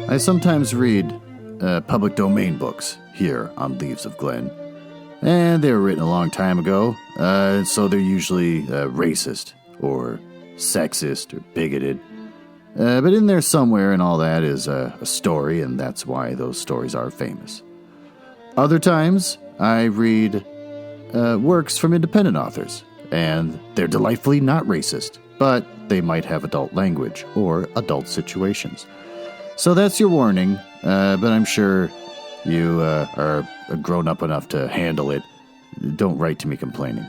I sometimes read public domain books here on Leaves of Glen, and they were written a long time ago, so they're usually racist or sexist or bigoted. But in there somewhere and all that is a story, and that's why those stories are famous. Other times, I read works from independent authors, and they're delightfully not racist, but they might have adult language or adult situations. So that's your warning, but I'm sure you are grown up enough to handle it. Don't write to me complaining.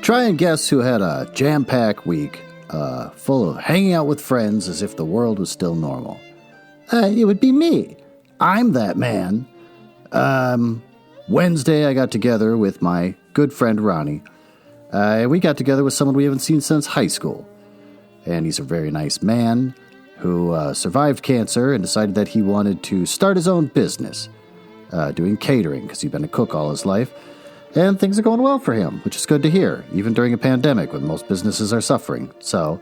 Try and guess who had a jam-packed week full of hanging out with friends as if the world was still normal. It would be me. I'm that man. Wednesday I got together with my good friend Ronnie. We got together with someone we haven't seen since high school. And he's a very nice man who survived cancer and decided that he wanted to start his own business, doing catering because he'd been a cook all his life. And things are going well for him, which is good to hear, even during a pandemic when most businesses are suffering. So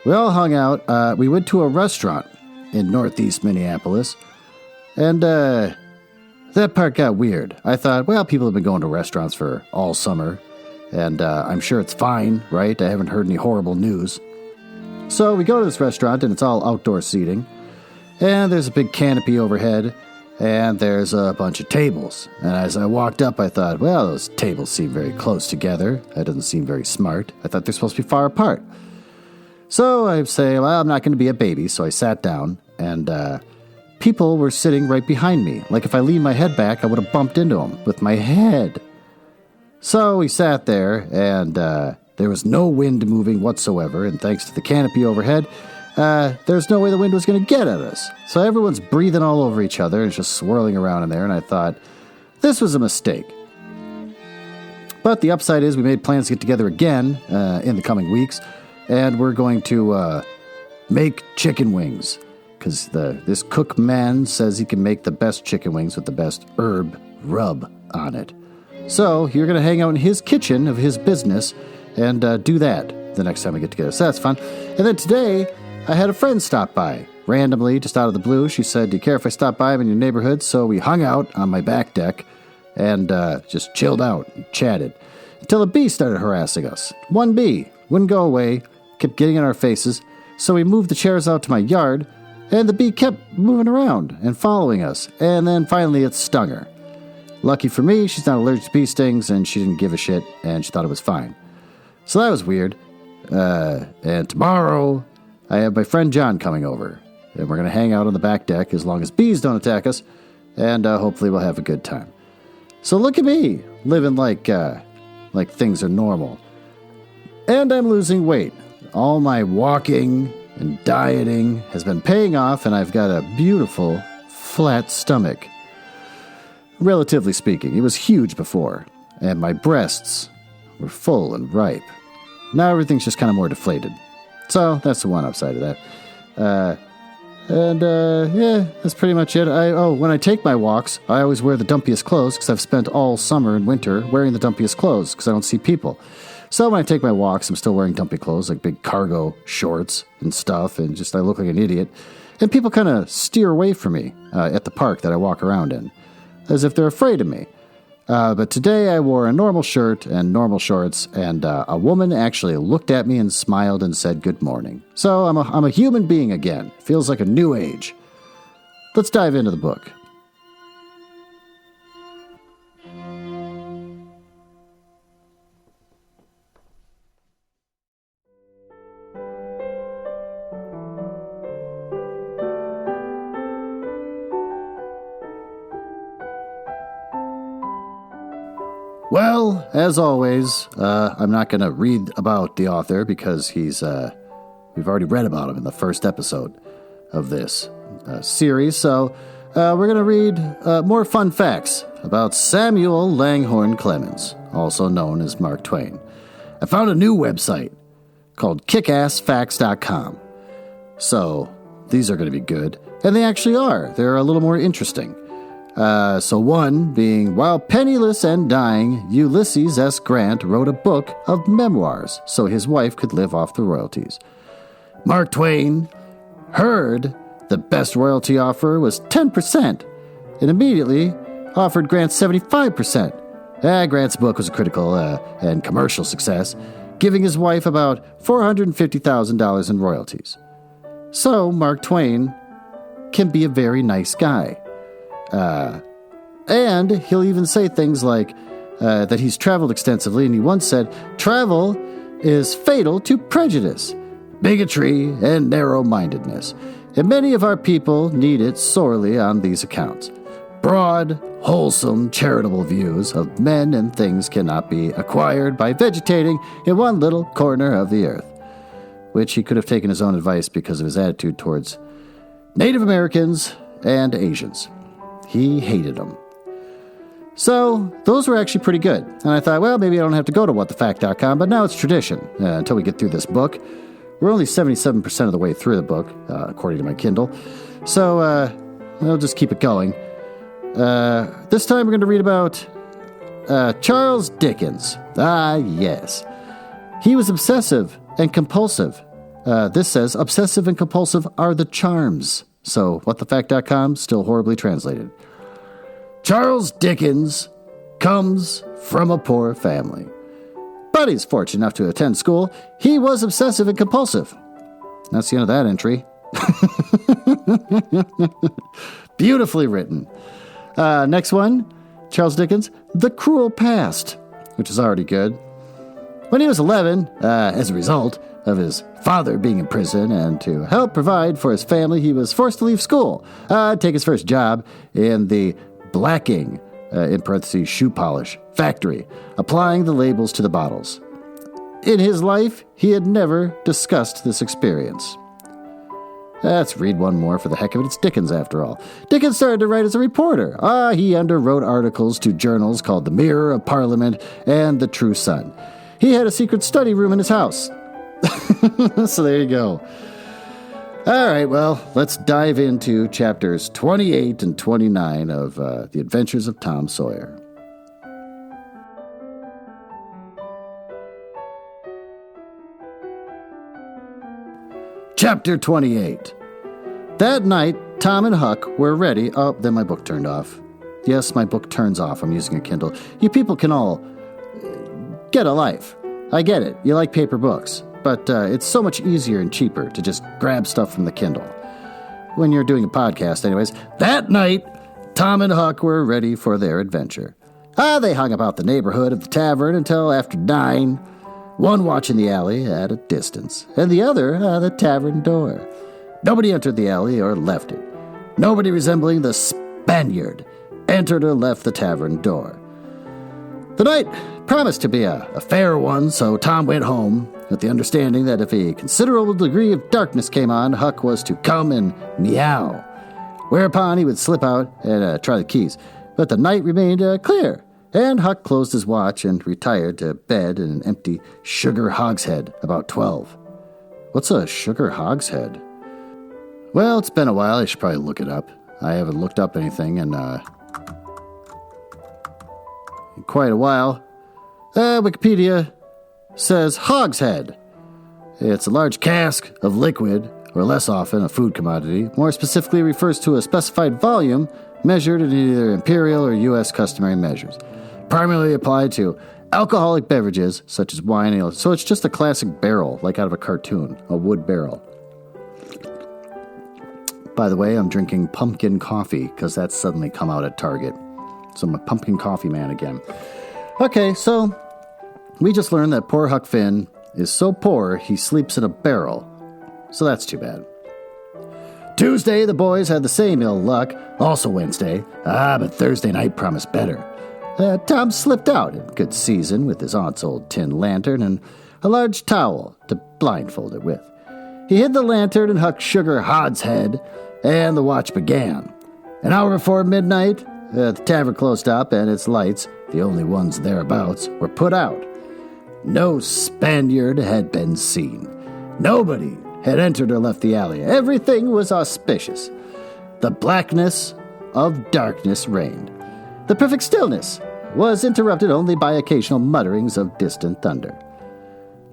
we all hung out. We went to a restaurant in northeast Minneapolis, and that part got weird. I thought, well, people have been going to restaurants for all summer, and I'm sure it's fine, right? I haven't heard any horrible news. So we go to this restaurant, and it's all outdoor seating, and there's a big canopy overhead, and there's a bunch of tables. And as I walked up, I thought, well, those tables seem very close together. That doesn't seem very smart. I thought they're supposed to be far apart. So I say, well, I'm not going to be a baby, so I sat down, and people were sitting right behind me. Like if I leaned my head back, I would have bumped into them with my head. So we sat there, and there was no wind moving whatsoever, and thanks to the canopy overhead, there's no way the wind was going to get at us. So everyone's breathing all over each other, and it's just swirling around in there, and I thought, this was a mistake. But the upside is we made plans to get together again in the coming weeks, and we're going to make chicken wings, because this cook man says he can make the best chicken wings with the best herb rub on it. So you're going to hang out in his kitchen of his business and do that the next time we get together. So that's fun. And then today, I had a friend stop by. Randomly, just out of the blue, she said, do you care if I stop by in your neighborhood? So we hung out on my back deck and just chilled out and chatted until a bee started harassing us. One bee wouldn't go away, kept getting in our faces. So we moved the chairs out to my yard, and the bee kept moving around and following us. And then finally it stung her. Lucky for me, she's not allergic to bee stings, and she didn't give a shit, and she thought it was fine. So that was weird. And tomorrow, I have my friend John coming over, and we're going to hang out on the back deck as long as bees don't attack us, and hopefully we'll have a good time. So look at me, living like things are normal. And I'm losing weight. All my walking and dieting has been paying off, and I've got a beautiful, flat stomach. Relatively speaking, it was huge before, and my breasts were full and ripe. Now everything's just kind of more deflated. So that's the one upside of that. Yeah, that's pretty much it. When I take my walks, I always wear the dumpiest clothes because I've spent all summer and winter wearing the dumpiest clothes because I don't see people. So when I take my walks, I'm still wearing dumpy clothes, like big cargo shorts and stuff, and just I look like an idiot. And people kind of steer away from me at the park that I walk around in, as if they're afraid of me. But today I wore a normal shirt and normal shorts, and a woman actually looked at me and smiled and said good morning. So I'm a human being again. Feels like a new age. Let's dive into the book. Well, as always, I'm not going to read about the author because we've already read about him in the first episode of this series. So we're going to read more fun facts about Samuel Langhorne Clemens, also known as Mark Twain. I found a new website called kickassfacts.com. So these are going to be good. And they actually are. They're a little more interesting. So one being, while penniless and dying, Ulysses S. Grant wrote a book of memoirs so his wife could live off the royalties. Mark Twain heard the best royalty offer was 10% and immediately offered Grant 75%. Grant's book was a critical and commercial success, giving his wife about $450,000 in royalties. So Mark Twain can be a very nice guy. And he'll even say things like that he's traveled extensively, and he once said, "Travel is fatal to prejudice, bigotry, and narrow-mindedness, and many of our people need it sorely on these accounts. Broad, wholesome, charitable views of men and things cannot be acquired by vegetating in one little corner of the earth," which he could have taken his own advice because of his attitude towards Native Americans and Asians. He hated them. So, those were actually pretty good. And I thought, well, maybe I don't have to go to whatthefact.com, but now it's tradition until we get through this book. We're only 77% of the way through the book, according to my Kindle. So, we'll just keep it going. This time we're going to read about Charles Dickens. Ah, yes. He was obsessive and compulsive. This says, obsessive and compulsive are the charms. So, whatthefact.com, still horribly translated. Charles Dickens comes from a poor family. But he's fortunate enough to attend school. He was obsessive and compulsive. That's the end of that entry. Beautifully written. Next one, Charles Dickens, The Cruel Past, which is already good. When he was 11, as a result of his father being in prison and to help provide for his family, he was forced to leave school, take his first job in the blacking, in parentheses, shoe polish, factory, applying the labels to the bottles. In his life, he had never discussed this experience. Let's read one more for the heck of it. It's Dickens, after all. Dickens started to write as a reporter. He underwrote articles to journals called The Mirror of Parliament and The True Sun. He had a secret study room in his house. So there you go. All right, well, let's dive into chapters 28 and 29 of The Adventures of Tom Sawyer. Chapter 28. That night, Tom and Huck were ready. Oh, then my book turned off. Yes, my book turns off. I'm using a Kindle. You people can all get a life. I get it. You like paper books. But it's so much easier and cheaper to just grab stuff from the Kindle. When you're doing a podcast, anyways. That night, Tom and Huck were ready for their adventure. They hung about the neighborhood of the tavern until after 9. One watching the alley at a distance, and the other the tavern door. Nobody entered the alley or left it. Nobody resembling the Spaniard entered or left the tavern door. The night promised to be a fair one, so Tom went home, with the understanding that if a considerable degree of darkness came on, Huck was to come and meow. Whereupon he would slip out and try the keys. But the night remained clear, and Huck closed his watch and retired to bed in an empty sugar hogshead about 12. What's a sugar hogshead? Well, it's been a while. I should probably look it up. I haven't looked up anything in quite a while. Wikipedia says hogshead. It's a large cask of liquid, or less often a food commodity. More specifically refers to a specified volume measured in either imperial or U.S. customary measures. Primarily applied to alcoholic beverages such as wine and ale. So it's just a classic barrel, like out of a cartoon, a wood barrel. By the way, I'm drinking pumpkin coffee because that's suddenly come out at Target. So I'm a pumpkin coffee man again. Okay, so we just learned that poor Huck Finn is so poor he sleeps in a barrel. So that's too bad. Tuesday, the boys had the same ill luck. Also Wednesday. But Thursday night promised better. Tom slipped out in good season with his aunt's old tin lantern and a large towel to blindfold it with. He hid the lantern in Huck's sugar hogshead, and the watch began. An hour before midnight, the tavern closed up and its lights, the only ones thereabouts, were put out. No Spaniard had been seen. Nobody had entered or left the alley. Everything was auspicious. The blackness of darkness reigned. The perfect stillness was interrupted only by occasional mutterings of distant thunder.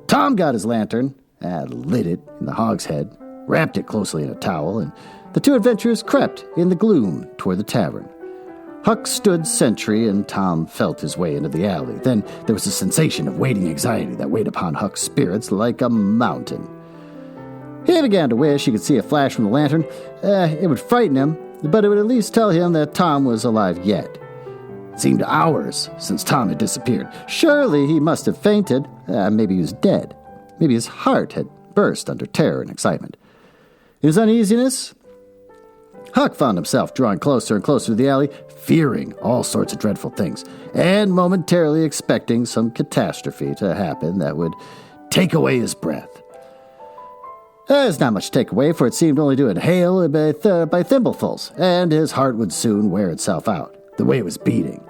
Tom got his lantern lit it in the hogshead, wrapped it closely in a towel, and the two adventurers crept in the gloom toward the tavern. Huck stood sentry, and Tom felt his way into the alley. Then there was a sensation of waiting anxiety that weighed upon Huck's spirits like a mountain. He began to wish he could see a flash from the lantern. It would frighten him, but it would at least tell him that Tom was alive yet. It seemed hours since Tom had disappeared. Surely he must have fainted. Maybe he was dead. Maybe his heart had burst under terror and excitement. In his uneasiness, Huck found himself drawing closer and closer to the alley, fearing all sorts of dreadful things, and momentarily expecting some catastrophe to happen that would take away his breath. There's not much to take away, for it seemed only to inhale by thimblefuls, and his heart would soon wear itself out, the way it was beating.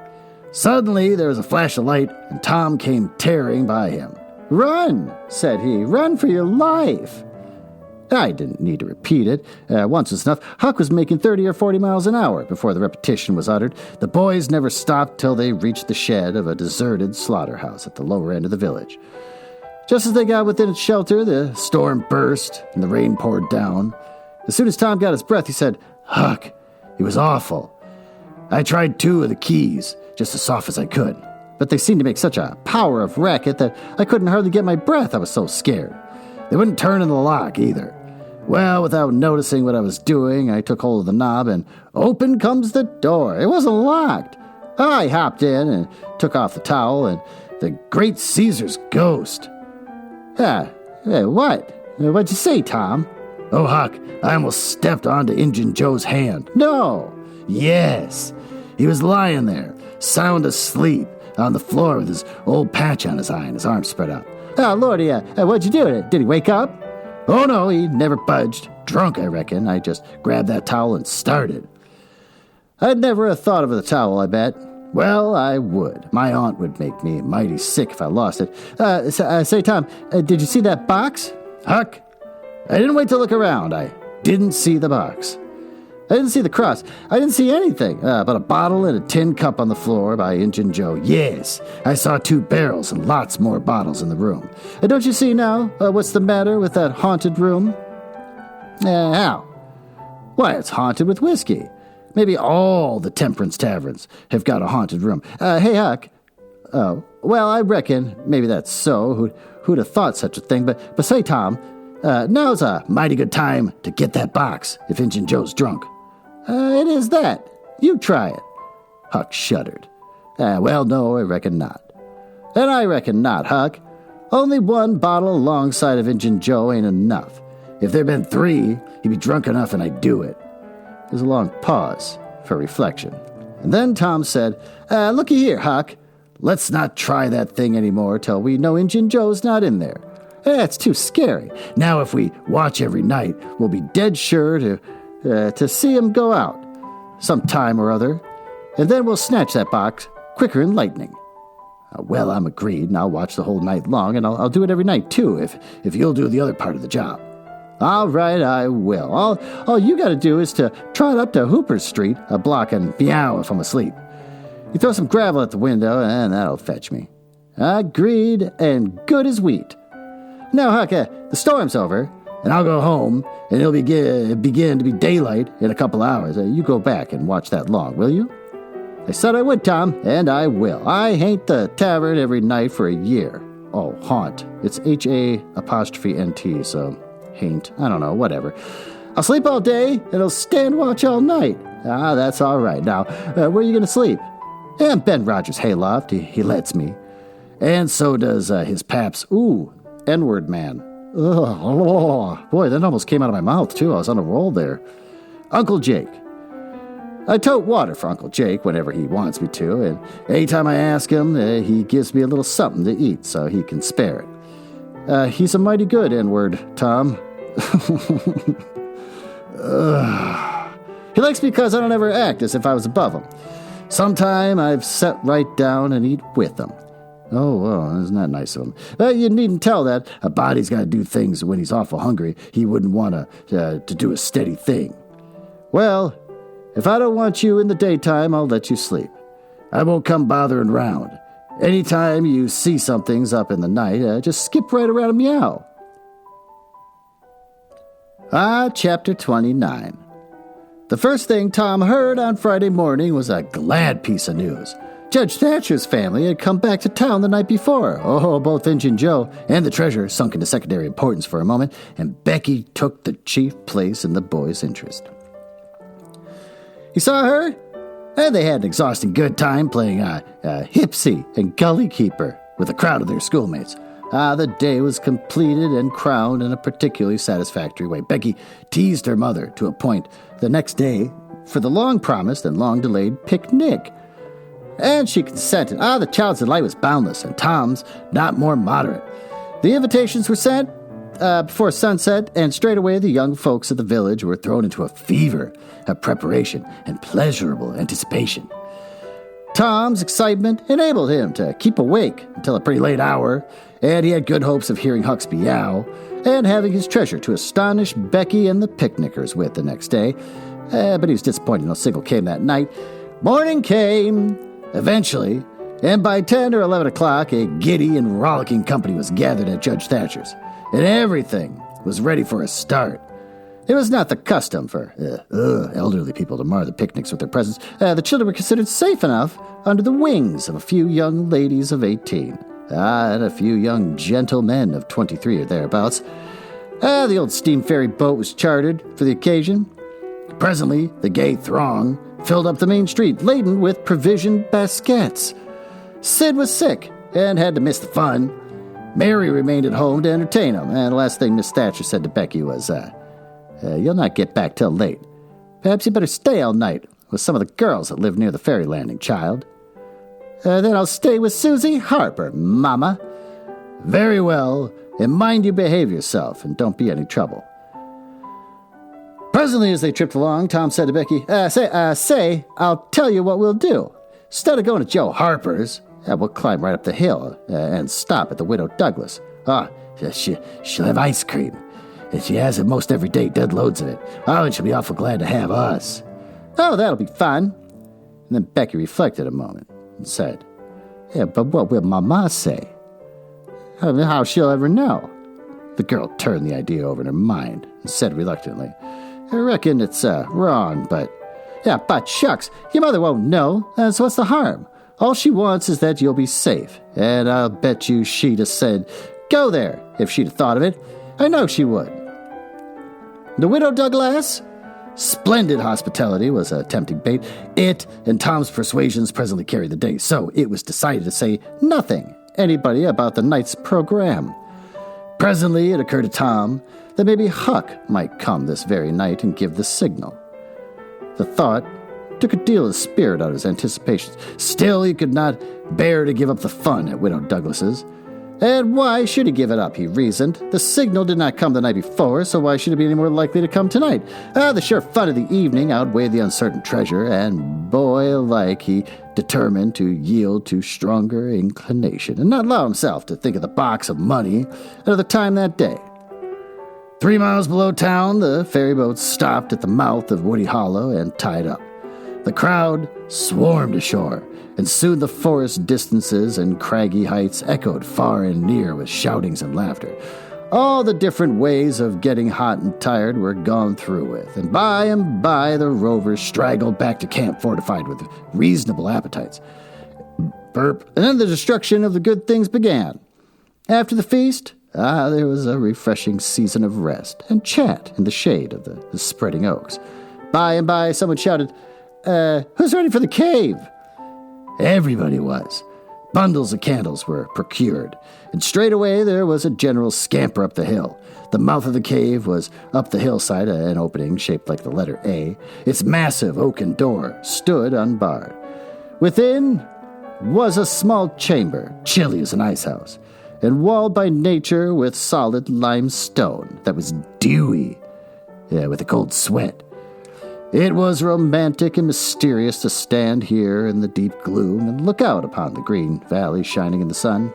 Suddenly there was a flash of light, and Tom came tearing by him. "Run," said he. "Run for your life." I didn't need to repeat it. Once was enough. Huck was making 30 or 40 miles an hour before the repetition was uttered. The boys never stopped till they reached the shed of a deserted slaughterhouse at the lower end of the village. Just as they got within its shelter, the storm burst and the rain poured down. As soon as Tom got his breath, he said, "Huck, it was awful. I tried 2 of the keys, just as soft as I could, but they seemed to make such a power of racket that I couldn't hardly get my breath. I was so scared. They wouldn't turn in the lock either. Well, without noticing what I was doing, I took hold of the knob, and open comes the door. It wasn't locked. I hopped in and took off the towel, and the great Caesar's ghost." What? What'd you say, Tom?" "Oh, Huck, I almost stepped onto Injun Joe's hand." "No." "Yes. He was lying there, sound asleep, on the floor with his old patch on his eye and his arms spread out." "Oh, Lordy, what'd you do? Did he wake up?" "Oh, no, he never budged. Drunk, I reckon. I just grabbed that towel and started." "I'd never have thought of the towel, I bet." "Well, I would. My aunt would make me mighty sick if I lost it. Say, Tom, did you see that box?" "Huck, I didn't wait to look around. I didn't see the box. I didn't see the cross. I didn't see anything but a bottle and a tin cup on the floor by Injun Joe. Yes, I saw 2 barrels and lots more bottles in the room. Don't you see now what's the matter with that haunted room?" "How?" "Why, it's haunted with whiskey. Maybe all the temperance taverns have got a haunted room. Hey, Huck." "Oh, well, I reckon maybe that's so. Who'd have thought such a thing? But say, Tom, now's a mighty good time to get that box if Injun Joe's drunk." It is that. You try it." Huck shuddered. "Well, no, I reckon not." "And I reckon not, Huck. Only 1 bottle alongside of Injun Joe ain't enough. If there'd been 3, he'd be drunk enough and I'd do it." There was a long pause for reflection. And then Tom said, "Looky here, Huck. Let's not try that thing anymore till we know Injun Joe's not in there. It's too scary. Now if we watch every night, we'll be dead sure to see him go out some time or other, and then we'll snatch that box quicker than lightning." "Well, I'm agreed, and I'll watch the whole night long, and I'll do it every night, too, if you'll do the other part of the job." "All right, I will. All you got to do is to trot up to Hooper Street a block and meow if I'm asleep. You throw some gravel at the window, and that'll fetch me." "Agreed, and good as wheat. Now, Huck, the storm's over, and I'll go home, and it'll begin to be daylight in a couple hours. You go back and watch that long, will you?" "I said I would, Tom, and I will. I haunt the tavern every night for a year." "Oh, haunt. It's HA'NT, so haunt. I don't know, whatever. I'll sleep all day, and I'll stand watch all night." That's all right. Now, where are you going to sleep?" "And Ben Rogers' hayloft. He lets me. And so does his paps. Ooh, N-word man. Ugh, oh, boy, that almost came out of my mouth, too. I was on a roll there. Uncle Jake. I tote water for Uncle Jake whenever he wants me to, and anytime I ask him, he gives me a little something to eat so he can spare it. He's a mighty good N-word, Tom. He likes me because I don't ever act as if I was above him. Sometime I've sat right down and eat with him. Oh, well, isn't that nice of him? You needn't tell that. A body's got to do things when he's awful hungry. He wouldn't want to do a steady thing. Well, if I don't want you in the daytime, I'll let you sleep. I won't come bothering round. Anytime you see something's up in the night, just skip right around and meow." Chapter 29. The first thing Tom heard on Friday morning was a glad piece of news. Judge Thatcher's family had come back to town the night before. Oh, both Injun Joe and the treasure sunk into secondary importance for a moment, and Becky took the chief place in the boy's interest. He saw her, and they had an exhausting good time playing Hipsy and Gully Keeper with a crowd of their schoolmates. The day was completed and crowned in a particularly satisfactory way. Becky teased her mother to a point the next day for the long-promised and long-delayed picnic. And she consented. The child's delight was boundless, and Tom's not more moderate. The invitations were sent before sunset, and straight away the young folks of the village were thrown into a fever of preparation and pleasurable anticipation. Tom's excitement enabled him to keep awake until a pretty late hour, and he had good hopes of hearing Huck's meow and having his treasure to astonish Becky and the picnickers with the next day. But he was disappointed no signal came that night. Morning came, eventually, and by 10 or 11 o'clock, a giddy and rollicking company was gathered at Judge Thatcher's, and everything was ready for a start. It was not the custom for elderly people to mar the picnics with their presence. The children were considered safe enough under the wings of a few young ladies of 18. And a few young gentlemen of 23 or thereabouts. The old steam ferry boat was chartered for the occasion. Presently, the gay throng filled up the main street, laden with provision baskets. Sid was sick and had to miss the fun. Mary remained at home to entertain him, and the last thing Miss Thatcher said to Becky was, you'll not get back till late. Perhaps you better stay all night with some of the girls that live near the ferry landing, child. Then I'll stay with Susie Harper, Mama. Very well, and mind you behave yourself, and don't be any trouble. Presently, as they tripped along, Tom said to Becky, I'll tell you what we'll do. Instead of going to Joe Harper's, we'll climb right up the hill and stop at the Widow Douglas. She'll have ice cream. And she has it most every day, dead loads of it. And she'll be awful glad to have us. That'll be fun. And then Becky reflected a moment and said, but what will Mama say? How she'll ever know? The girl turned the idea over in her mind and said reluctantly, I reckon it's wrong, but shucks, your mother won't know, so what's the harm? All she wants is that you'll be safe, and I'll bet you she'd have said, go there, if she'd have thought of it. I know she would. The Widow Douglas? Splendid hospitality was a tempting bait. It and Tom's persuasions presently carried the day, so it was decided to say nothing, anybody, about the night's program. Presently it occurred to Tom that maybe Huck might come this very night and give the signal. The thought took a deal of spirit out of his anticipations. Still, he could not bear to give up the fun at Widow Douglas's. And why should he give it up, he reasoned. The signal did not come the night before, so why should it be any more likely to come tonight? The sheer fun of the evening outweighed the uncertain treasure, and boy alike he determined to yield to stronger inclination, and not allow himself to think of the box of money another time that day. 3 miles below town, the ferryboat stopped at the mouth of Woody Hollow and tied up. The crowd swarmed ashore, and soon the forest distances and craggy heights echoed far and near with shoutings and laughter. All the different ways of getting hot and tired were gone through with, and by the rovers straggled back to camp fortified with reasonable appetites. Burp, and then the destruction of the good things began. After the feast, there was a refreshing season of rest and chat in the shade of the spreading oaks. By and by, someone shouted, who's ready for the cave? Everybody was. Bundles of candles were procured, and straightway there was a general scamper up the hill. The mouth of the cave was up the hillside, an opening shaped like the letter A. Its massive oaken door stood unbarred. Within was a small chamber, chilly as an icehouse, and walled by nature with solid limestone that was dewy, with a cold sweat. It was romantic and mysterious to stand here in the deep gloom and look out upon the green valley shining in the sun.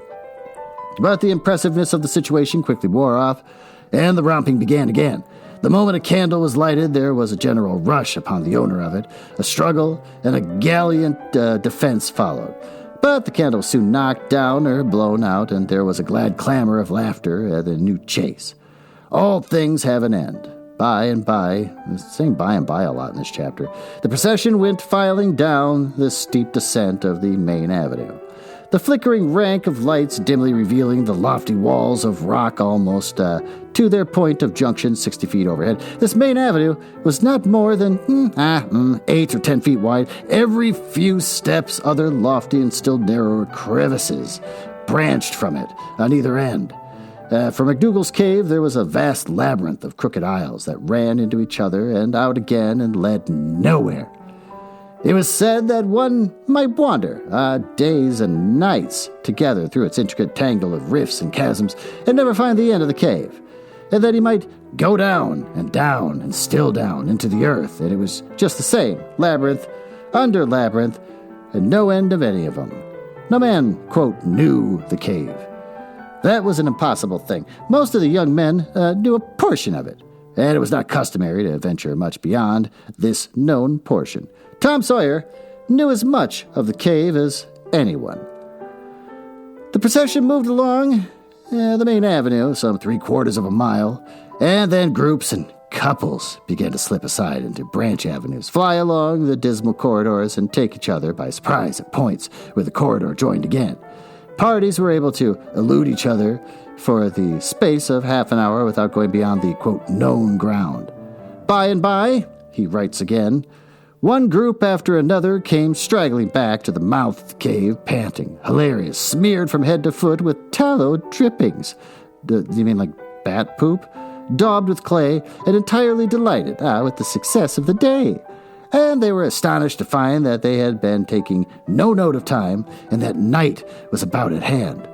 But the impressiveness of the situation quickly wore off, and the romping began again. The moment a candle was lighted, there was a general rush upon the owner of it. A struggle and a gallant defense followed. But the candle was soon knocked down or blown out, and there was a glad clamor of laughter at the new chase. All things have an end. by and by, I'm saying by and by a lot in this chapter, the procession went filing down the steep descent of the main avenue. The flickering rank of lights dimly revealing the lofty walls of rock almost to their point of junction 60 feet overhead. This main avenue was not more than 8 or 10 feet wide. Every few steps, other lofty and still narrower crevices branched from it on either end. From McDougal's cave, there was a vast labyrinth of crooked aisles that ran into each other and out again and led nowhere. It was said that one might wander days and nights together through its intricate tangle of rifts and chasms and never find the end of the cave, and that he might go down and still down into the earth, and it was just the same, labyrinth under labyrinth, and no end of any of them. No man, quote, knew the cave. That was an impossible thing. Most of the young men knew a portion of it, and it was not customary to venture much beyond this known portion. Tom Sawyer knew as much of the cave as anyone. The procession moved along the main avenue, some 3/4 of a mile, and then groups and couples began to slip aside into branch avenues, fly along the dismal corridors, and take each other by surprise at points where the corridor joined again. Parties were able to elude each other for the space of half an hour without going beyond the, quote, known ground. By and by, he writes again, one group after another came straggling back to the mouth of the cave, panting, hilarious, smeared from head to foot with tallow drippings. Do you mean like bat poop? Daubed with clay and entirely delighted with the success of the day. And they were astonished to find that they had been taking no note of time and that night was about at hand.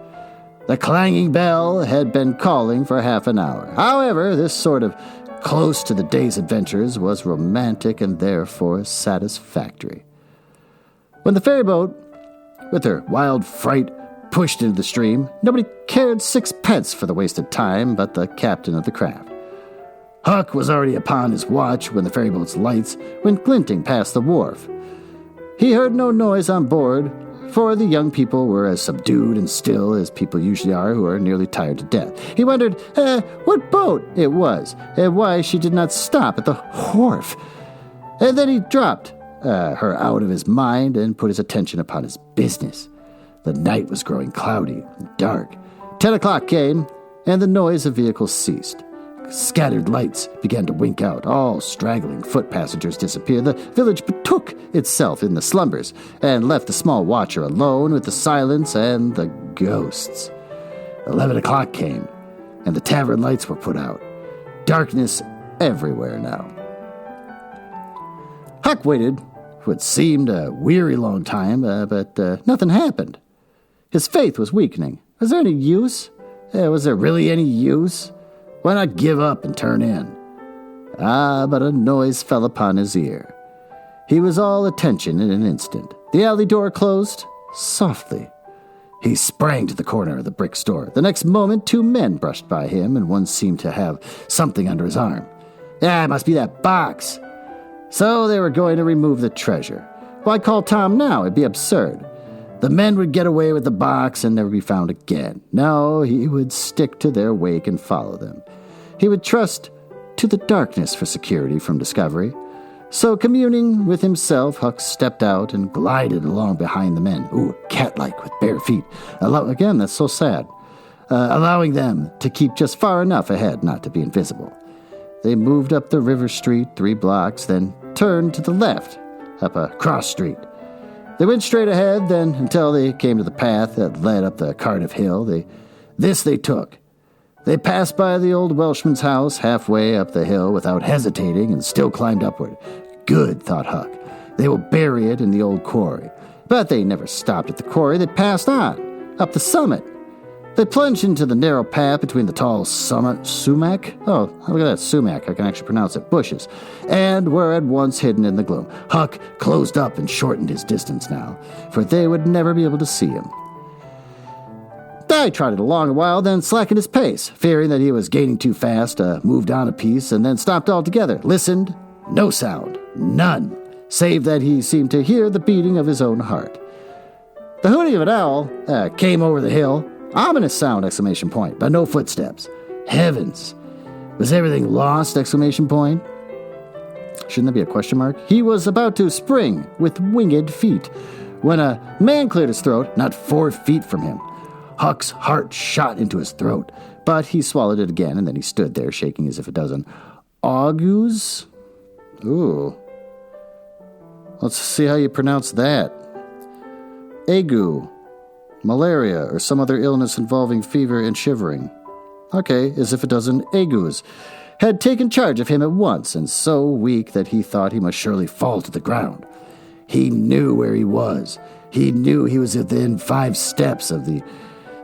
The clanging bell had been calling for half an hour. However, this sort of close to the day's adventures was romantic and therefore satisfactory. When the ferryboat, with her wild fright, pushed into the stream, nobody cared 6 pence for the wasted time but the captain of the craft. Huck was already upon his watch when the ferryboat's lights went glinting past the wharf. He heard no noise on board, for the young people were as subdued and still as people usually are who are nearly tired to death. He wondered what boat it was and why she did not stop at the wharf. And then he dropped her out of his mind and put his attention upon his business. The night was growing cloudy and dark. 10 o'clock came, and the noise of vehicles ceased. Scattered lights began to wink out. All straggling foot passengers disappeared. The village betook itself in the slumbers and left the small watcher alone with the silence and the ghosts. 11 o'clock came, and the tavern lights were put out. Darkness everywhere now. Huck waited what seemed a weary long time, but nothing happened. His faith was weakening. Was there any use? Was there really any use? Why not give up and turn in? But a noise fell upon his ear. He was all attention in an instant. The alley door closed softly. He sprang to the corner of the brick store. The next moment, 2 men brushed by him, and one seemed to have something under his arm. It must be that box. So they were going to remove the treasure. Why call Tom now? It'd be absurd. The men would get away with the box and never be found again. No, he would stick to their wake and follow them. He would trust to the darkness for security from discovery. So, communing with himself, Huck stepped out and glided along behind the men. Cat-like with bare feet. Again, that's so sad. Allowing them to keep just far enough ahead not to be invisible. They moved up the river street 3 blocks, then turned to the left, up a cross street. They went straight ahead, then, until they came to the path that led up the Cardiff Hill. This they took. They passed by the old Welshman's house halfway up the hill without hesitating and still climbed upward. Good, thought Huck. They will bury it in the old quarry. But they never stopped at the quarry. They passed on, up the summit. They plunged into the narrow path between the tall sumac. Oh, look at that sumac. I can actually pronounce it. Bushes. And were at once hidden in the gloom. Huck closed up and shortened his distance now, for they would never be able to see him. I trotted along a while, then slackened his pace, fearing that he was gaining too fast, moved on a piece, and then stopped altogether. Listened. No sound. None. Save that he seemed to hear the beating of his own heart. The hooting of an owl came over the hill. Ominous sound, ! But no footsteps. Heavens! Was everything lost? Exclamation point. Shouldn't that be a question mark? He was about to spring with winged feet when a man cleared his throat not 4 feet from him. Huck's heart shot into his throat, but he swallowed it again, and then he stood there shaking as if a dozen agues. Ooh. Let's see how you pronounce that. Ague, malaria, or some other illness involving fever and shivering. Okay, as if a dozen agues had taken charge of him at once, and so weak that he thought he must surely fall to the ground. He knew where he was. He knew he was within 5 steps of the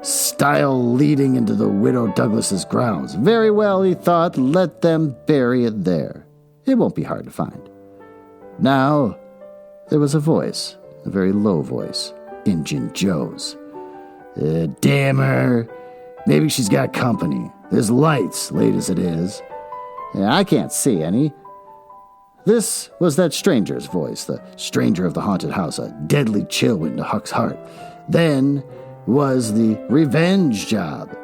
stile leading into the Widow Douglas's grounds. Very well, he thought, let them bury it there. It won't be hard to find. Now, there was a voice, a very low voice, Injun Joe's. Damn her. Maybe she's got company. There's lights, late as it is. I can't see any. This was that stranger's voice, the stranger of the haunted house. A deadly chill went into Huck's heart. Then was the revenge job.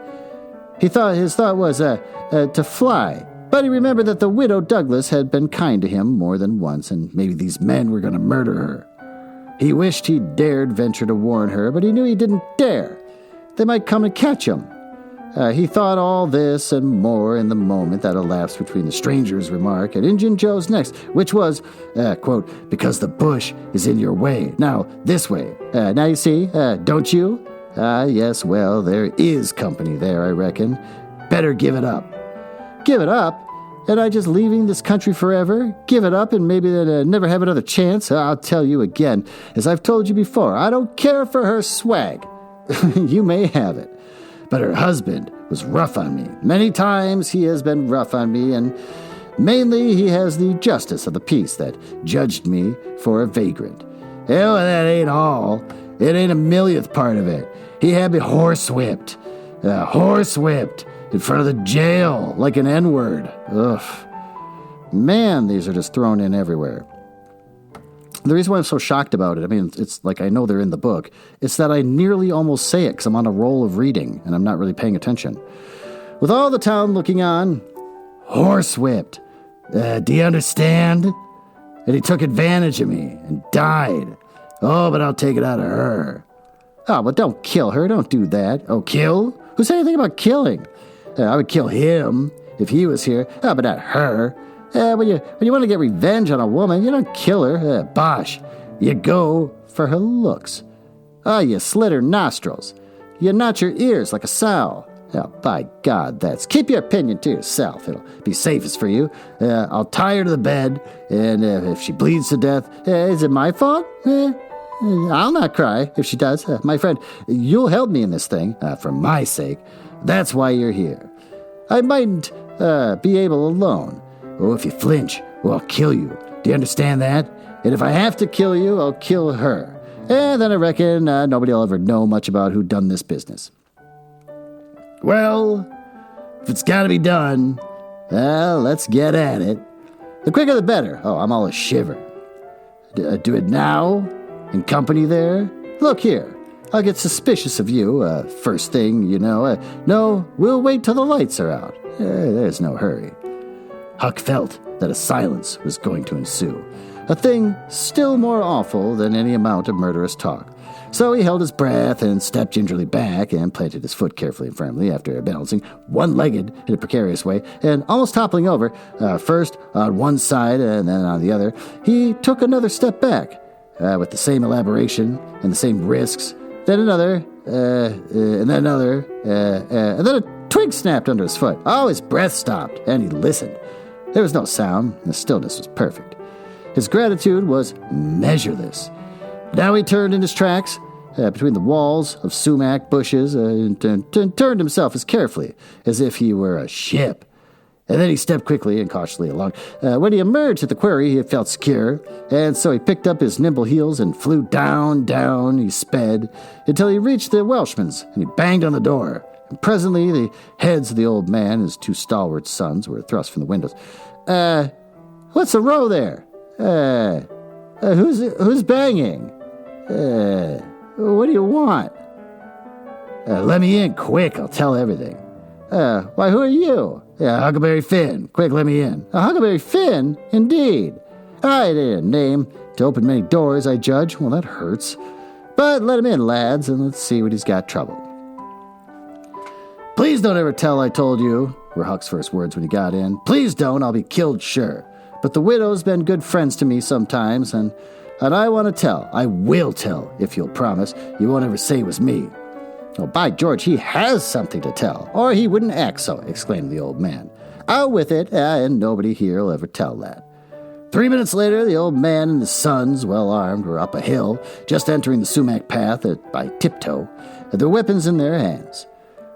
His thought was to fly, but he remembered that the widow Douglas had been kind to him more than once, and maybe these men were going to murder her. He wished he dared venture to warn her, but he knew he didn't dare. They might come and catch him. He thought all this and more in the moment that elapsed between the stranger's remark and Injun Joe's next, which was, quote, because the bush is in your way. Now, this way. Now you see, don't you? Yes, well, there is company there, I reckon. Better give it up. Give it up? And I just leaving this country forever? Give it up and maybe never have another chance? I'll tell you again, as I've told you before, I don't care for her swag. You may have it. But her husband was rough on me. Many times he has been rough on me, and mainly he has the justice of the peace that judged me for a vagrant. Hell, that ain't all. It ain't a millionth part of it. He had me horsewhipped. Horsewhipped in front of the jail like an N-word. Ugh. Man, these are just thrown in everywhere. The reason why I'm so shocked about it, I mean, it's like I know they're in the book, it's that I nearly almost say it because I'm on a roll of reading and I'm not really paying attention. With all the town looking on, horsewhipped. Do you understand? And he took advantage of me and died. Oh, but I'll take it out of her. Oh, but don't kill her. Don't do that. Oh, kill? Who said anything about killing? I would kill him if he was here. Oh, but not her. When you want to get revenge on a woman, you don't kill her. Bosh. You go for her looks. Oh, you slit her nostrils. You notch her ears like a sow. Oh, by God, that's... Keep your opinion to yourself. It'll be safest for you. I'll tie her to the bed, and if she bleeds to death, is it my fault? I'll not cry if she does. My friend, you'll help me in this thing, for my sake. That's why you're here. I mightn't be able alone. Oh, if you flinch, I'll kill you. Do you understand that? And if I have to kill you, I'll kill her. And then I reckon nobody will ever know much about who done this business. Well, if it's got to be done, let's get at it. The quicker the better. Oh, I'm all a shiver. Do it now? In company there? Look here. I'll get suspicious of you, first thing you know. No, we'll wait till the lights are out. There's no hurry. Huck felt that a silence was going to ensue, a thing still more awful than any amount of murderous talk. So he held his breath and stepped gingerly back and planted his foot carefully and firmly after balancing one-legged in a precarious way and almost toppling over, first on one side and then on the other. He took another step back, with the same elaboration and the same risks, then another, and then another, and then a twig snapped under his foot. Oh, his breath stopped, and he listened. There was no sound, and the stillness was perfect. His gratitude was measureless. Now he turned in his tracks, between the walls of sumac bushes, and turned himself as carefully as if he were a ship. And then he stepped quickly and cautiously along. When he emerged at the quarry, he felt secure, and so he picked up his nimble heels and flew down he sped, until he reached the Welshman's, and he banged on the door. And presently, the heads of the old man and his 2 stalwart sons were thrust from the windows. What's the row there? Who's banging? What do you want? Let me in quick, I'll tell everything. Why, who are you? Yeah, Huckleberry Finn. Quick, let me in. Huckleberry Finn? Indeed. I didn't a name to open many doors, I judge. Well, that hurts. But let him in, lads, and let's see what he's got trouble. Please don't ever tell I told you, were Huck's first words when he got in. Please don't, I'll be killed sure. But the widow's been good friends to me sometimes, and I want to tell. I will tell, if you'll promise. You won't ever say it was me. Oh, by George, he has something to tell, or he wouldn't act so, exclaimed the old man. Out with it, and nobody here will ever tell that. 3 minutes later, the old man and his sons, well armed, were up a hill, just entering the sumac path by tiptoe, their weapons in their hands.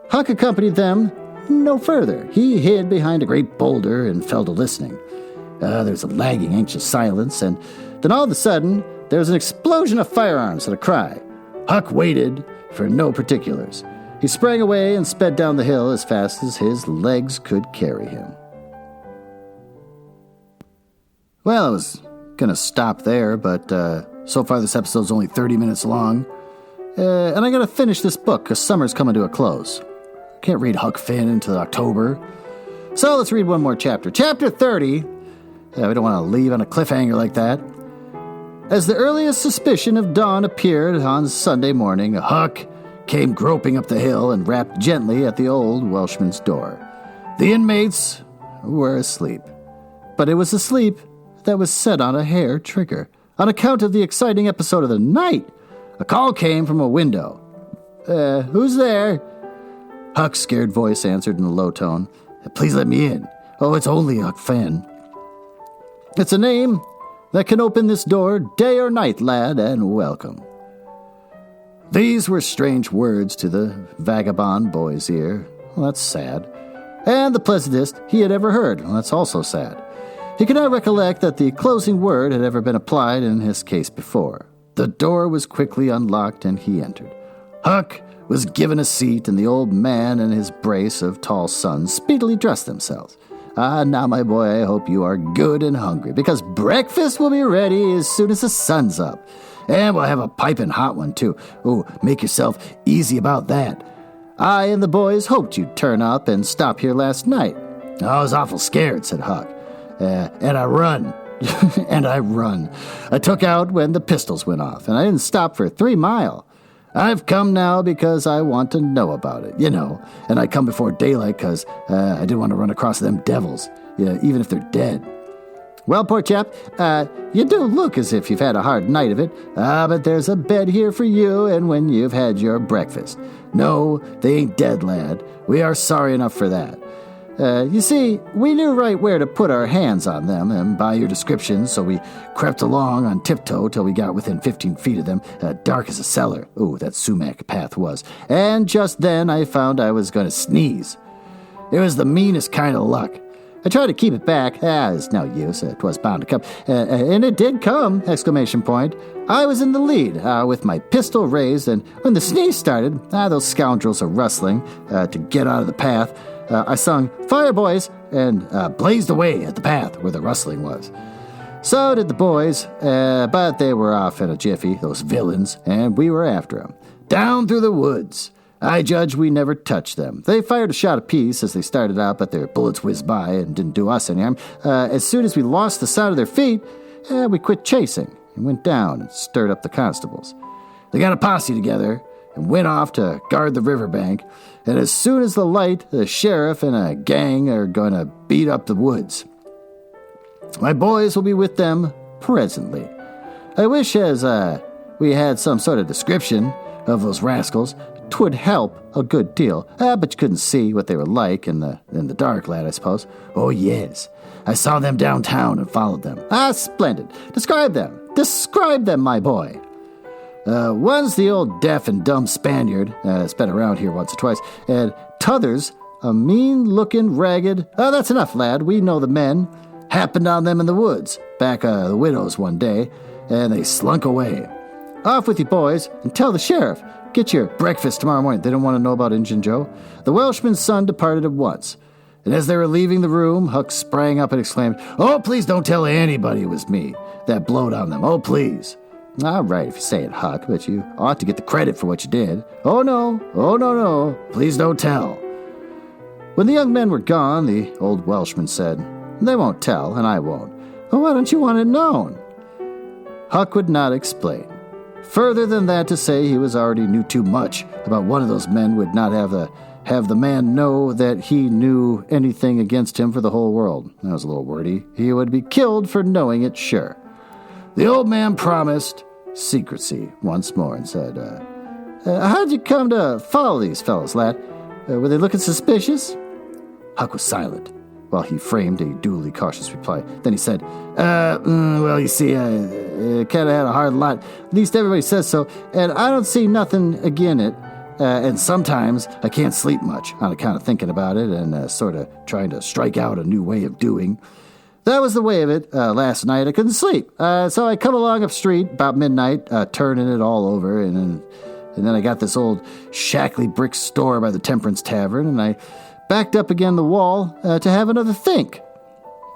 Huck accompanied them no further. He hid behind a great boulder and fell to listening. There was a lagging, anxious silence, and then all of a sudden, there was an explosion of firearms and a cry. Huck waited for no particulars. He sprang away and sped down the hill as fast as his legs could carry him. Well, I was going to stop there, but so far this episode's only 30 minutes long. And I got to finish this book because summer's coming to a close. Can't read Huck Finn until October. So let's read one more chapter. Chapter 30. We don't want to leave on a cliffhanger like that. As the earliest suspicion of dawn appeared on Sunday morning, Huck came groping up the hill and rapped gently at the old Welshman's door. The inmates were asleep. But it was a sleep that was set on a hair trigger. On account of the exciting episode of the night, a call came from a window. Who's there? Huck's scared voice answered in a low tone. Please let me in. Oh, it's only Huck Finn. It's a name that can open this door day or night, lad, and welcome. These were strange words to the vagabond boy's ear. Well, that's sad. And the pleasantest he had ever heard. Well, that's also sad. He could not recollect that the closing word had ever been applied in his case before. The door was quickly unlocked, and he entered. Huck was given a seat, and the old man and his brace of tall sons speedily dressed themselves. Now, my boy, I hope you are good and hungry, because breakfast will be ready as soon as the sun's up. And we'll have a piping hot one, too. Oh, make yourself easy about that. I and the boys hoped you'd turn up and stop here last night. I was awful scared, said Huck. And I run. And I run. I took out when the pistols went off, and I didn't stop for 3 miles. I've come now because I want to know about it, and I come before daylight because I didn't want to run across them devils, even if they're dead. Well, poor chap, you do look as if you've had a hard night of it, but there's a bed here for you and when you've had your breakfast. No, they ain't dead, lad. We are sorry enough for that. You see, we knew right where to put our hands on them, and by your description, so we crept along on tiptoe till we got within 15 feet of them, dark as a cellar. Oh, that sumac path was. And just then I found I was going to sneeze. It was the meanest kind of luck. I tried to keep it back. It's no use. 'Twas bound to come. And it did come! Exclamation point. I was in the lead, with my pistol raised, and when the sneeze started, those scoundrels are rustling to get out of the path. I sung, "Fire, boys," and blazed away at the path where the rustling was. So did the boys, but they were off in a jiffy, those villains, and we were after them. Down through the woods. I judge we never touched them. They fired a shot apiece as they started out, but their bullets whizzed by and didn't do us any harm. As soon as we lost the sound of their feet, we quit chasing and went down and stirred up the constables. They got a posse together and went off to guard the riverbank, and as soon as the light, the sheriff and a gang are going to beat up the woods. My boys will be with them presently. I wish as we had some sort of description of those rascals. 'Twould help a good deal, but you couldn't see what they were like in the dark, lad, I suppose. Oh, yes. I saw them downtown and followed them. Splendid. Describe them, my boy. One's the old deaf and dumb Spaniard, that's been around here once or twice, and t'other's a mean-looking, ragged... that's enough, lad, we know the men. Happened on them in the woods, back the widow's one day, and they slunk away. Off with you, boys, and tell the sheriff. Get your breakfast tomorrow morning. They don't want to know about Injun Joe. The Welshman's son departed at once, and as they were leaving the room, Huck sprang up and exclaimed, "Oh, please don't tell anybody it was me that blowed on them. Oh, please." All right, if you say it, Huck, but you ought to get the credit for what you did. Oh, no. Please don't tell. When the young men were gone, the old Welshman said, "They won't tell, and I won't. Well, why don't you want it known?" Huck would not explain. Further than that to say he already knew too much about one of those men would not have the man know that he knew anything against him for the whole world. That was a little wordy. He would be killed for knowing it, sure. The old man promised secrecy once more and said, "How'd you come to follow these fellows, lad? Were they looking suspicious?" Huck was silent while he framed a duly cautious reply. Then he said, well, you see, I kind of had a hard lot. At least everybody says so, and I don't see nothing agin it. And sometimes I can't sleep much on account of thinking about it and sort of trying to strike out a new way of doing. That was the way of it. Last night I couldn't sleep, so I come along up street about midnight, turning it all over, and then I got this old shackly brick store by the Temperance Tavern, and I backed up again the wall to have another think.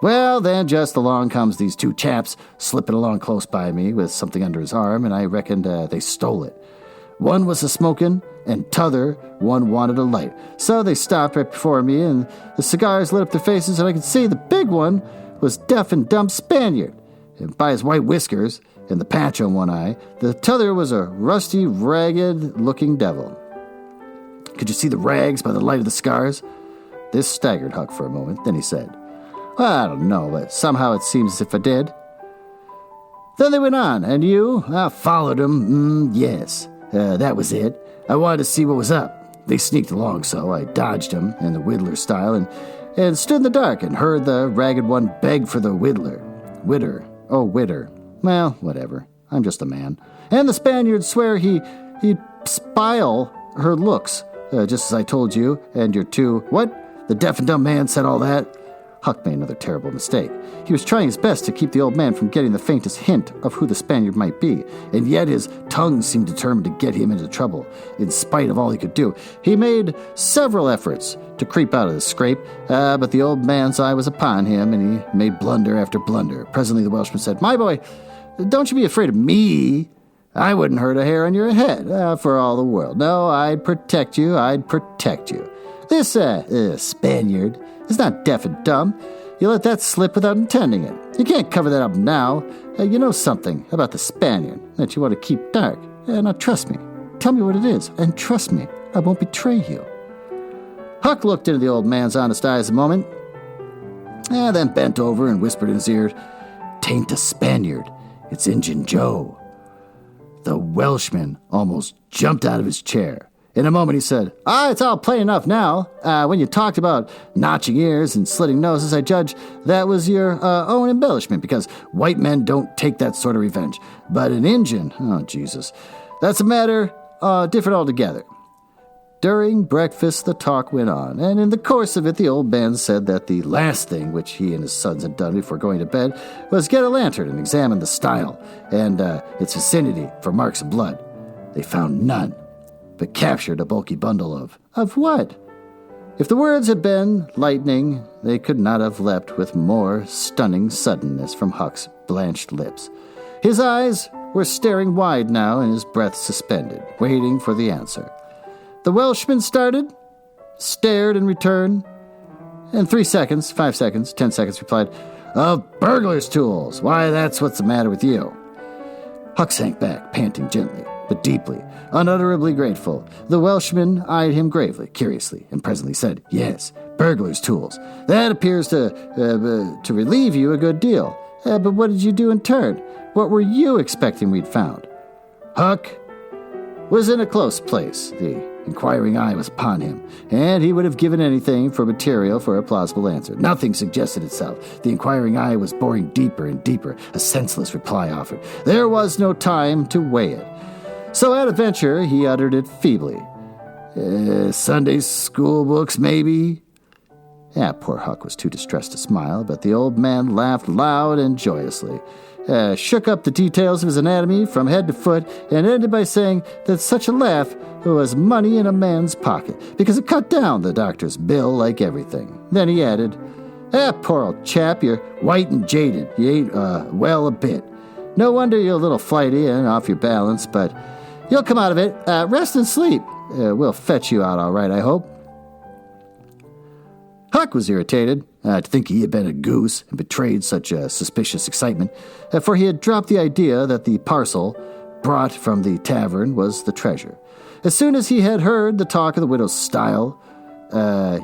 Well, then just along comes these two chaps slipping along close by me with something under his arm, and I reckoned they stole it. One was a-smoking, and t'other one wanted a light. So they stopped right before me, and the cigars lit up their faces, and I could see the big one was deaf and dumb Spaniard, and by his white whiskers and the patch on one eye, the t'other was a rusty, ragged-looking devil. Could you see the rags by the light of the cigars? This staggered Huck for a moment. Then he said, "Well, I don't know, but somehow it seems as if I did." Then they went on, and you? I followed them, yes. That was it. I wanted to see what was up. They sneaked along, so I dodged them in the whittler style and stood in the dark and heard the ragged one beg for the whittler. Witter. Well, whatever. I'm just a man. And the Spaniards swear he'd spile her looks, just as I told you, and your two. What? The deaf and dumb man said all that? Huck made another terrible mistake. He was trying his best to keep the old man from getting the faintest hint of who the Spaniard might be, and yet his tongue seemed determined to get him into trouble, in spite of all he could do. He made several efforts to creep out of the scrape, but the old man's eye was upon him, and he made blunder after blunder. Presently the Welshman said, "My boy, don't you be afraid of me. I wouldn't hurt a hair on your head for all the world. No, I'd protect you. This Spaniard is not deaf and dumb. You let that slip without intending it. You can't cover that up now. You know something about the Spaniard that you want to keep dark. Now trust me. Tell me what it is, and trust me, I won't betray you." Huck looked into the old man's honest eyes a moment, and then bent over and whispered in his ear, "'Tain't a Spaniard. It's Injun Joe." The Welshman almost jumped out of his chair. In a moment he said, "It's all plain enough now. When you talked about notching ears and slitting noses, I judge that was your own embellishment, because white men don't take that sort of revenge. But an Injun, oh Jesus, that's a matter different altogether." During breakfast the talk went on, and in the course of it the old man said that the last thing which he and his sons had done before going to bed was get a lantern and examine the stile and its vicinity for marks of blood. They found none, but captured a bulky bundle of what? If the words had been lightning, they could not have leapt with more stunning suddenness from Huck's blanched lips. His eyes were staring wide now, and his breath suspended, waiting for the answer. The Welshman started, stared in return, and 3 seconds, 5 seconds, 10 seconds replied, "Of burglar's tools. Why, that's what's the matter with you." Huck sank back, panting gently, but deeply, unutterably grateful. The Welshman eyed him gravely, curiously, and presently said, "Yes, burglar's tools. That appears to relieve you a good deal. But what did you do in turn? What were you expecting we'd found?" Huck was in a close place. The inquiring eye was upon him, and he would have given anything for material for a plausible answer. Nothing suggested itself. The inquiring eye was boring deeper and deeper. A senseless reply offered. There was no time to weigh it. So at a venture, he uttered it feebly. "Sunday school books, maybe?" Poor Huck was too distressed to smile, but the old man laughed loud and joyously, shook up the details of his anatomy from head to foot, and ended by saying that such a laugh was money in a man's pocket, because it cut down the doctor's bill like everything. Then he added, "Poor old chap, you're white and jaded. You ain't well a bit. No wonder you're a little flighty and off your balance, but you'll come out of it. Rest and sleep. We'll fetch you out all right, I hope." Huck was irritated to think he had been a goose and betrayed such suspicious excitement, for he had dropped the idea that the parcel brought from the tavern was the treasure. As soon as he had heard the talk of the widow's style,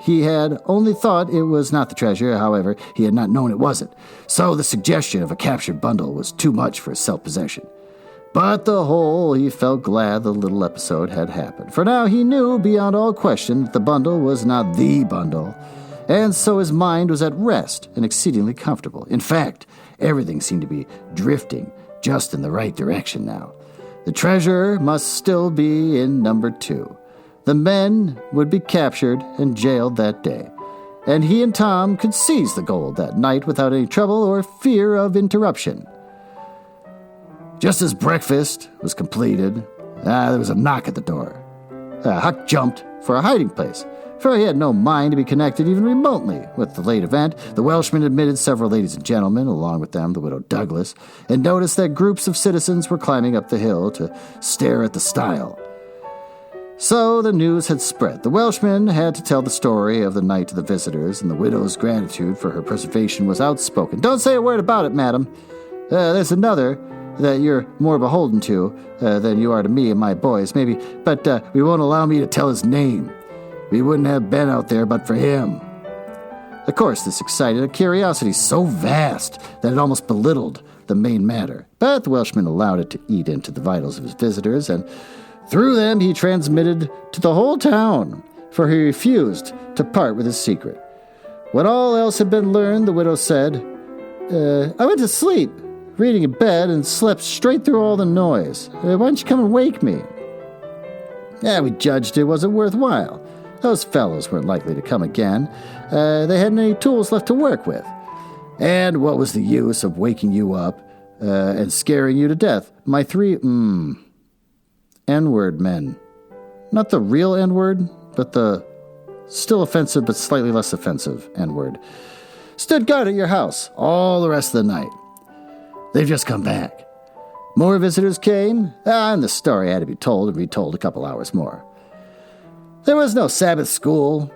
he had only thought it was not the treasure. However, he had not known it wasn't. So the suggestion of a captured bundle was too much for his self-possession. But the whole, he felt glad the little episode had happened. For now he knew beyond all question that the bundle was not the bundle, and so his mind was at rest and exceedingly comfortable. In fact, everything seemed to be drifting just in the right direction now. The treasure must still be in number 2. The men would be captured and jailed that day, and he and Tom could seize the gold that night without any trouble or fear of interruption. Just as breakfast was completed, there was a knock at the door. Huck jumped for a hiding place, for he had no mind to be connected even remotely with the late event. The Welshman admitted several ladies and gentlemen, along with them the widow Douglas, and noticed that groups of citizens were climbing up the hill to stare at the stile. So the news had spread. The Welshman had to tell the story of the night to the visitors, and the widow's gratitude for her preservation was outspoken. "Don't say a word about it, madam. There's another that you're more beholden to than you are to me and my boys, maybe, but we won't allow me to tell his name. We wouldn't have been out there but for him." Of course, this excited a curiosity so vast that it almost belittled the main matter. But the Welshman allowed it to eat into the vitals of his visitors, and through them he transmitted to the whole town, for he refused to part with his secret. When all else had been learned, the widow said, "I went to sleep, reading in bed, and slept straight through all the noise. Why don't you come and wake me?" We judged it wasn't worthwhile. Those fellows weren't likely to come again. They hadn't any tools left to work with. And what was the use of waking you up and scaring you to death? My 3 N-word men. Not the real N-word, but the still offensive but slightly less offensive N-word. Stood guard at your house all the rest of the night. They've just come back. More visitors came, and the story had to be told and retold a couple hours more. There was no Sabbath school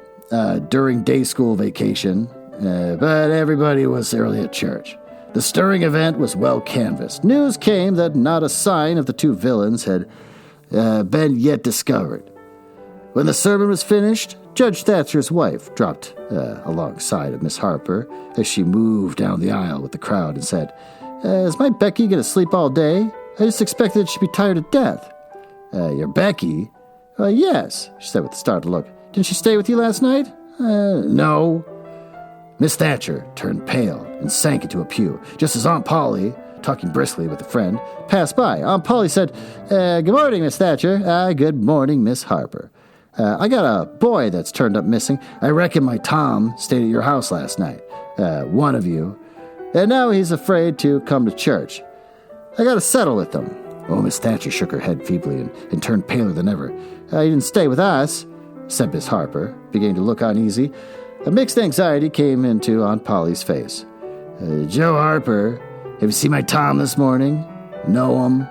during day school vacation, but everybody was early at church. The stirring event was well canvassed. News came that not a sign of the 2 villains had been yet discovered. When the sermon was finished, Judge Thatcher's wife dropped alongside of Miss Harper as she moved down the aisle with the crowd and said, "Is my Becky going to sleep all day? I just expected she'd be tired to death." "Your Becky?" "Yes," she said with a startled look. "Didn't she stay with you last night?" "No." Miss Thatcher turned pale and sank into a pew, just as Aunt Polly, talking briskly with a friend, passed by. Aunt Polly said, "Good morning, Miss Thatcher." "Good morning, Miss Harper. I got a boy that's turned up missing. I reckon my Tom stayed at your house last night. One of you. And now he's afraid to come to church. I got to settle with them." Oh, Miss Thatcher shook her head feebly and turned paler than ever. "He didn't stay with us," said Miss Harper, beginning to look uneasy. A mixed anxiety came into Aunt Polly's face. "Joe Harper, have you seen my Tom this morning? Know him?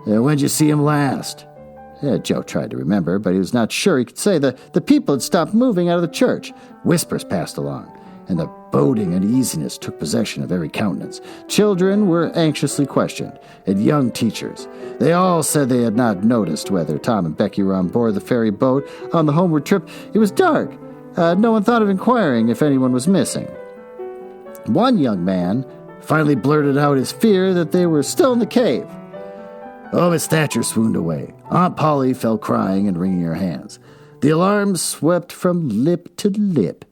When'd you see him last?" Joe tried to remember, but he was not sure he could say. The people had stopped moving out of the church. Whispers passed along, and the boding uneasiness took possession of every countenance. Children were anxiously questioned, and young teachers. They all said they had not noticed whether Tom and Becky were on board the ferry boat on the homeward trip. It was dark. No one thought of inquiring if anyone was missing. One young man finally blurted out his fear that they were still in the cave. Oh, Miss Thatcher swooned away. Aunt Polly fell crying and wringing her hands. The alarm swept from lip to lip,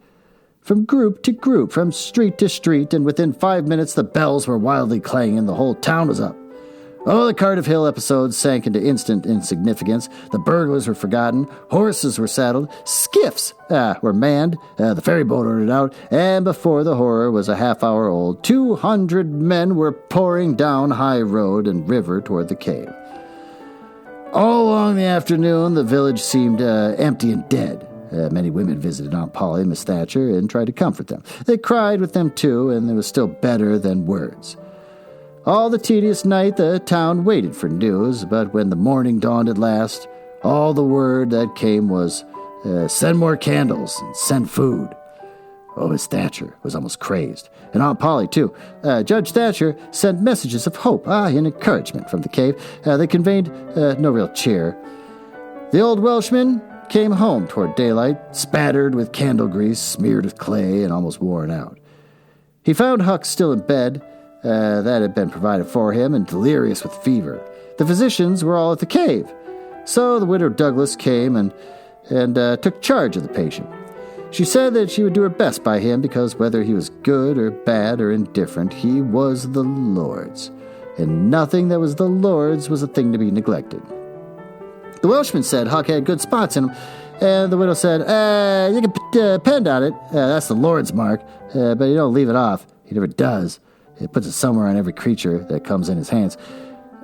from group to group, from street to street, and within 5 minutes the bells were wildly clanging and the whole town was up. Oh, the Cardiff Hill episode sank into instant insignificance. The burglars were forgotten. Horses were saddled. Skiffs were manned. The ferry boat ordered out. And before the horror was a half hour old, 200 men were pouring down High Road and river toward the cave. All along the afternoon, the village seemed empty and dead. Many women visited Aunt Polly and Miss Thatcher and tried to comfort them. They cried with them, too, and it was still better than words. All the tedious night the town waited for news, but when the morning dawned at last, all the word that came was, send more candles and send food. Oh, Miss Thatcher was almost crazed. And Aunt Polly, too. Judge Thatcher sent messages of hope, and encouragement from the cave. They conveyed no real cheer. The old Welshman came home toward daylight, spattered with candle grease, smeared with clay, and almost worn out. He found Huck still in bed that had been provided for him and delirious with fever. The physicians were all at the cave. So the widow Douglas came and took charge of the patient. She said that she would do her best by him because whether he was good or bad or indifferent, he was the Lord's. And nothing that was the Lord's was a thing to be neglected. The Welshman said Huck had good spots in him, and the widow said, you can depend on it. That's the Lord's mark, but you don't leave it off. He never does. He puts it somewhere on every creature that comes in his hands.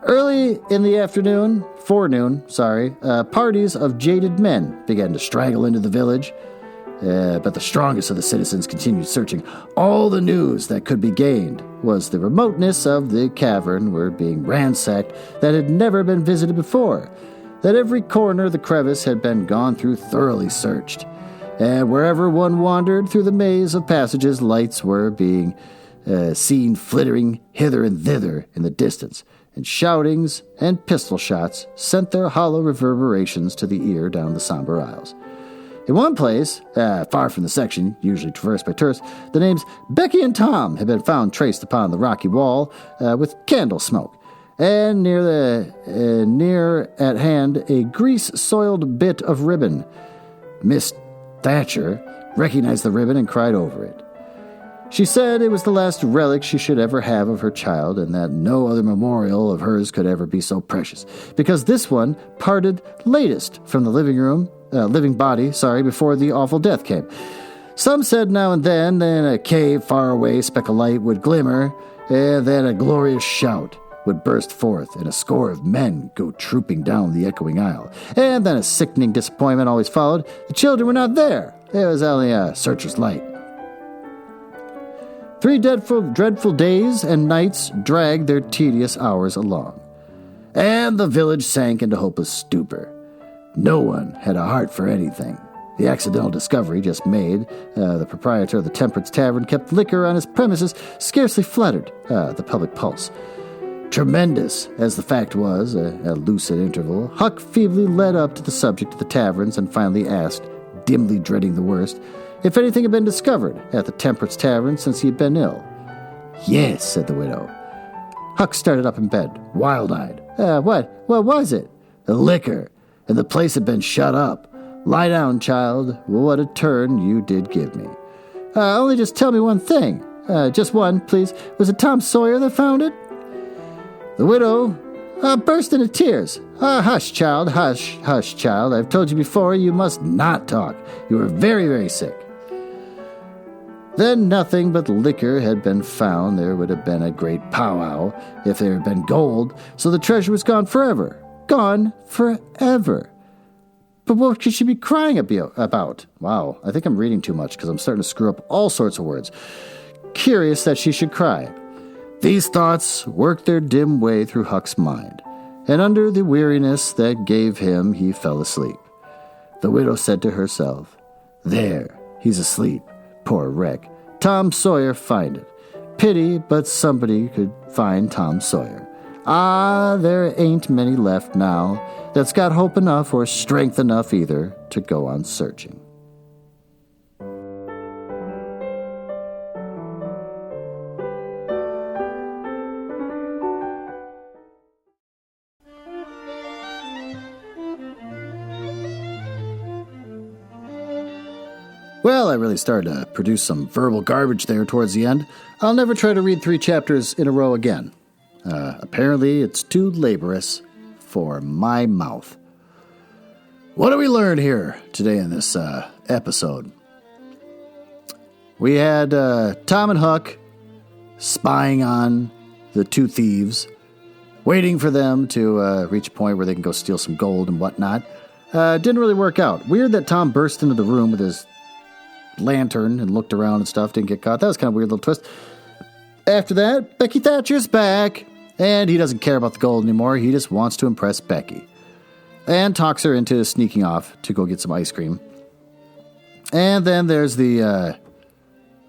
Early in the forenoon, parties of jaded men began to straggle into the village. But the strongest of the citizens continued searching. All the news that could be gained was the remoteness of the cavern were being ransacked that had never been visited before, that every corner of the crevice had been gone through, thoroughly searched. And wherever one wandered through the maze of passages, lights were being seen flittering hither and thither in the distance, and shoutings and pistol shots sent their hollow reverberations to the ear down the somber aisles. In one place, far from the section, usually traversed by tourists, the names Becky and Tom had been found traced upon the rocky wall with candle smoke, and near at hand a grease-soiled bit of ribbon. Miss Thatcher recognized the ribbon and cried over it. She said it was the last relic she should ever have of her child, and that no other memorial of hers could ever be so precious, because this one parted latest from the living body, before the awful death came. Some said now and then a cave far away speck of light would glimmer, and then a glorious shout would burst forth, and a score of men go trooping down the echoing aisle. And then a sickening disappointment always followed. The children were not there. It was only a searcher's light. 3 dreadful days and nights dragged their tedious hours along, and the village sank into hopeless stupor. No one had a heart for anything. The accidental discovery just made, the proprietor of the Temperance Tavern kept liquor on his premises, scarcely fluttered the public pulse. Tremendous as the fact was, at lucid interval, Huck feebly led up to the subject of the taverns and finally asked, dimly dreading the worst, if anything had been discovered at the Temperance Tavern since he had been ill. Yes, said the widow. Huck started up in bed, wild-eyed. What was it? The liquor. And the place had been shut up. Lie down, child. What a turn you did give me. Only just tell me one thing. Just one, please. Was it Tom Sawyer that found it? The widow burst into tears. Hush, child, hush, child. I've told you before you must not talk. You are very, very sick. Then nothing but liquor had been found. There would have been a great powwow if there had been gold, so the treasure was gone forever. Gone forever. But what could she be crying about? Wow, I think I'm reading too much because I'm starting to screw up all sorts of words. Curious that she should cry. These thoughts worked their dim way through Huck's mind, and under the weariness that gave him, he fell asleep. The widow said to herself, There, he's asleep. Poor wreck. Tom Sawyer find it. Pity, but somebody could find Tom Sawyer. There ain't many left now that's got hope enough or strength enough either to go on searching. Well, I really started to produce some verbal garbage there towards the end. I'll never try to read 3 chapters in a row again. Apparently, it's too laborious for my mouth. What do we learn here today in this episode? We had Tom and Huck spying on the 2 thieves, waiting for them to reach a point where they can go steal some gold and whatnot. Didn't really work out. Weird that Tom burst into the room with his lantern and looked around and stuff, didn't get caught. That was kind of a weird little twist. After that, Becky Thatcher's back, and he doesn't care about the gold anymore. He just wants to impress Becky, and talks her into sneaking off to go get some ice cream. And then there's the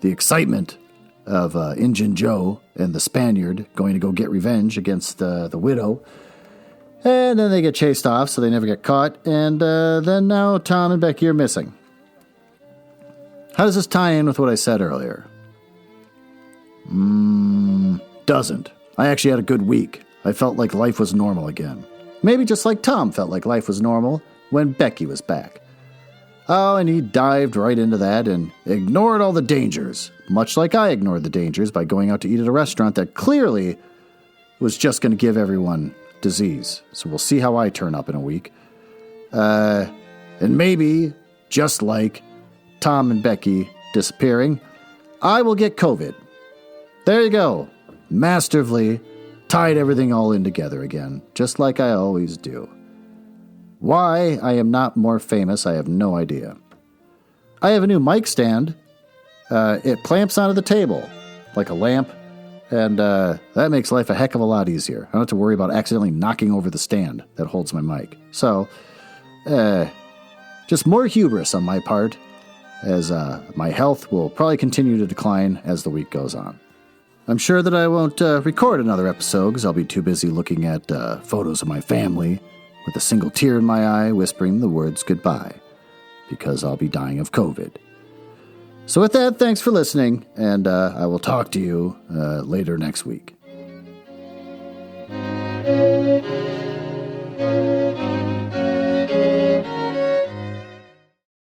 the excitement of Injun Joe and the Spaniard going to go get revenge against the widow. And then they get chased off, so they never get caught. And then now Tom and Becky are missing. How does this tie in with what I said earlier? Doesn't. I actually had a good week. I felt like life was normal again. Maybe just like Tom felt like life was normal when Becky was back. Oh, and he dived right into that and ignored all the dangers, much like I ignored the dangers by going out to eat at a restaurant that clearly was just going to give everyone disease. So we'll see how I turn up in a week. And maybe, just like Tom and Becky disappearing, I will get COVID. There you go. Masterfully tied everything all in together again, just like I always do. Why I am not more famous, I have no idea. I have a new mic stand. It clamps onto the table like a lamp, and that makes life a heck of a lot easier. I don't have to worry about accidentally knocking over the stand that holds my mic. So, just more hubris on my part, as my health will probably continue to decline as the week goes on. I'm sure that I won't record another episode because I'll be too busy looking at photos of my family with a single tear in my eye whispering the words goodbye because I'll be dying of COVID. So with that, thanks for listening, and I will talk to you later next week.